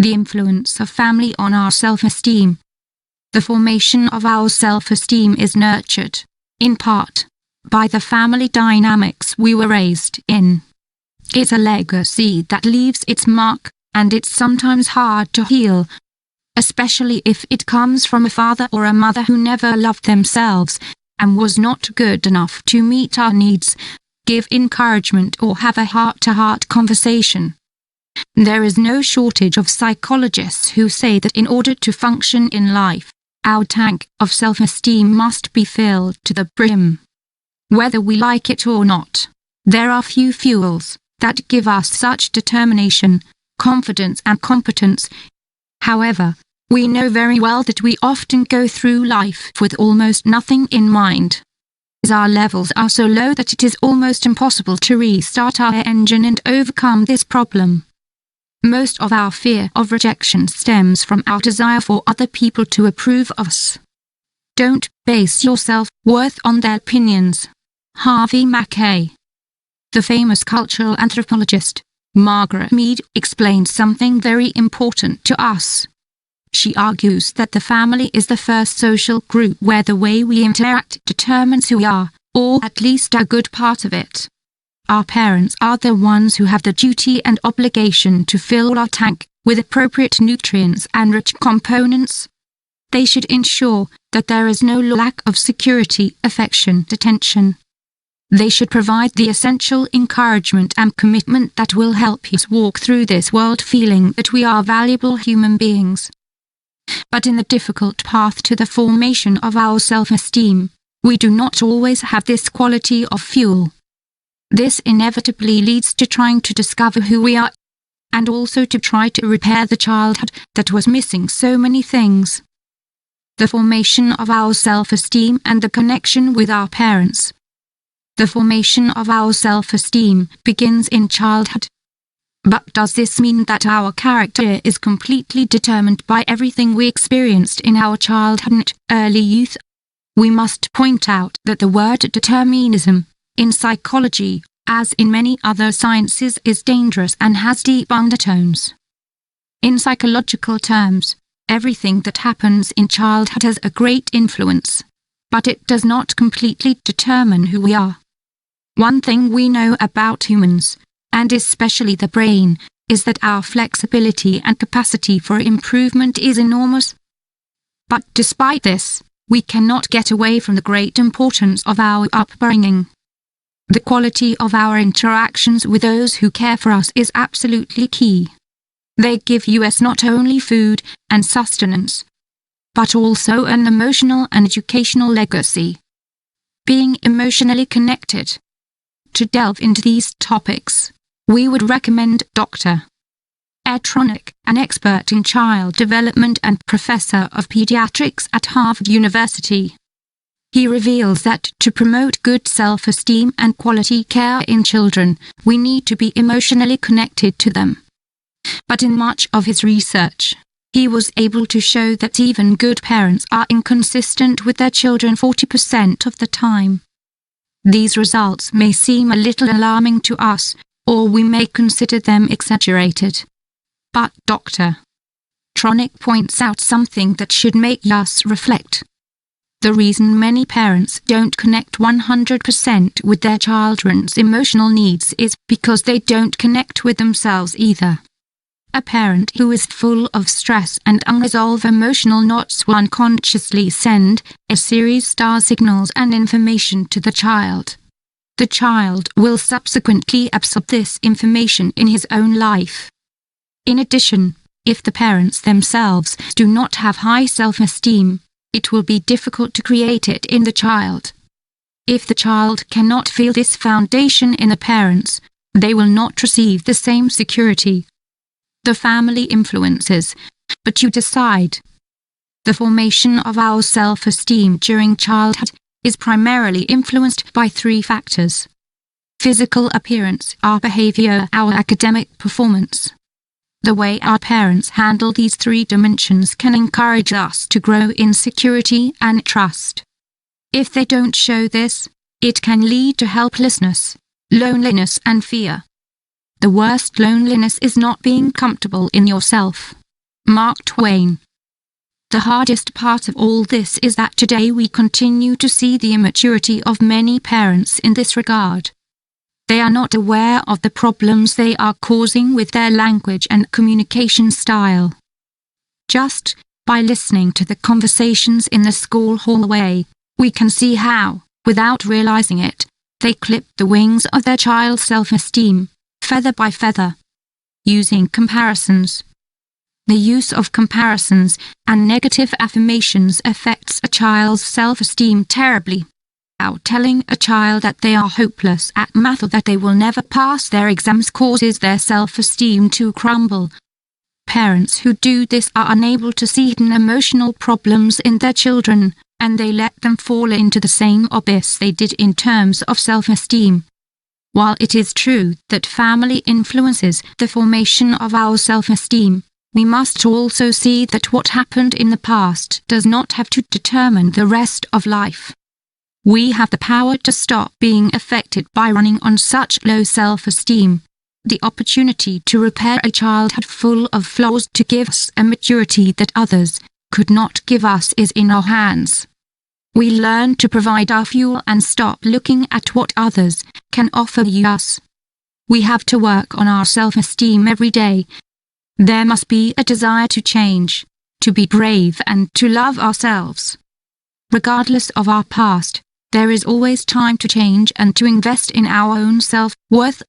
The influence of family on our self-esteem. The formation of our self-esteem is nurtured, in part, by the family dynamics we were raised in. It's a legacy that leaves its mark, and it's sometimes hard to heal, especially if it comes from a father or a mother who never loved themselves, and was not good enough to meet our needs, give encouragement or have a heart-to-heart conversation. There is no shortage of psychologists who say that in order to function in life, our tank of self-esteem must be filled to the brim. Whether we like it or not, there are few fuels that give us such determination, confidence and competence. However, we know very well that we often go through life with almost nothing in mind. Our levels are so low that it is almost impossible to restart our engine and overcome this problem. Most of our fear of rejection stems from our desire for other people to approve of us. Don't base your self-worth on their opinions. Harvey Mackay. The famous cultural anthropologist, Margaret Mead, explains something very important to us. She argues that the family is the first social group where the way we interact determines who we are, or at least a good part of it. Our parents are the ones who have the duty and obligation to fill our tank with appropriate nutrients and rich components. They should ensure that there is no lack of security, affection, attention. They should provide the essential encouragement and commitment that will help us walk through this world feeling that we are valuable human beings. But in the difficult path to the formation of our self-esteem, we do not always have this quality of fuel. This inevitably leads to trying to discover who we are, and also to try to repair the childhood that was missing so many things. The formation of our self-esteem and the connection with our parents. The formation of our self-esteem begins in childhood. But does this mean that our character is completely determined by everything we experienced in our childhood and early youth? We must point out that the word determinism, in psychology, as in many other sciences, is dangerous and has deep undertones. In psychological terms, everything that happens in childhood has a great influence, but it does not completely determine who we are. One thing we know about humans, and especially the brain, is that our flexibility and capacity for improvement is enormous. But despite this, we cannot get away from the great importance of our upbringing. The quality of our interactions with those who care for us is absolutely key. They give us not only food and sustenance, but also an emotional and educational legacy. Being emotionally connected. To delve into these topics, we would recommend Dr. Ed Tronick, an expert in child development and professor of pediatrics at Harvard University. He reveals that to promote good self-esteem and quality care in children, we need to be emotionally connected to them. But in much of his research, he was able to show that even good parents are inconsistent with their children 40% of the time. These results may seem a little alarming to us, or we may consider them exaggerated. But Dr. Tronick points out something that should make us reflect. The reason many parents don't connect 100% with their children's emotional needs is because they don't connect with themselves either. A parent who is full of stress and unresolved emotional knots will unconsciously send a series of star signals and information to the child. The child will subsequently absorb this information in his own life. In addition, if the parents themselves do not have high self-esteem, it will be difficult to create it in the child. If the child cannot feel this foundation in the parents, they will not receive the same security. The family influences, but you decide. The formation of our self-esteem during childhood is primarily influenced by three factors: physical appearance, our behavior, our academic performance. The way our parents handle these three dimensions can encourage us to grow in security and trust. If they don't show this, it can lead to helplessness, loneliness and fear. The worst loneliness is not being comfortable in yourself, Mark Twain. The hardest part of all this is that today we continue to see the immaturity of many parents in this regard. They are not aware of the problems they are causing with their language and communication style. Just by listening to the conversations in the school hallway, we can see how, without realizing it, they clip the wings of their child's self-esteem, feather by feather. Using comparisons. The use of comparisons and negative affirmations affects a child's self-esteem terribly. Telling a child that they are hopeless at math or that they will never pass their exams causes their self-esteem to crumble. Parents who do this are unable to see hidden emotional problems in their children, and they let them fall into the same abyss they did in terms of self-esteem. While it is true that family influences the formation of our self-esteem, we must also see that what happened in the past does not have to determine the rest of life. We have the power to stop being affected by running on such low self-esteem. The opportunity to repair a childhood full of flaws to give us a maturity that others could not give us is in our hands. We learn to provide our fuel and stop looking at what others can offer us. We have to work on our self-esteem every day. There must be a desire to change, to be brave and to love ourselves. Regardless of our past, there is always time to change and to invest in our own self-worth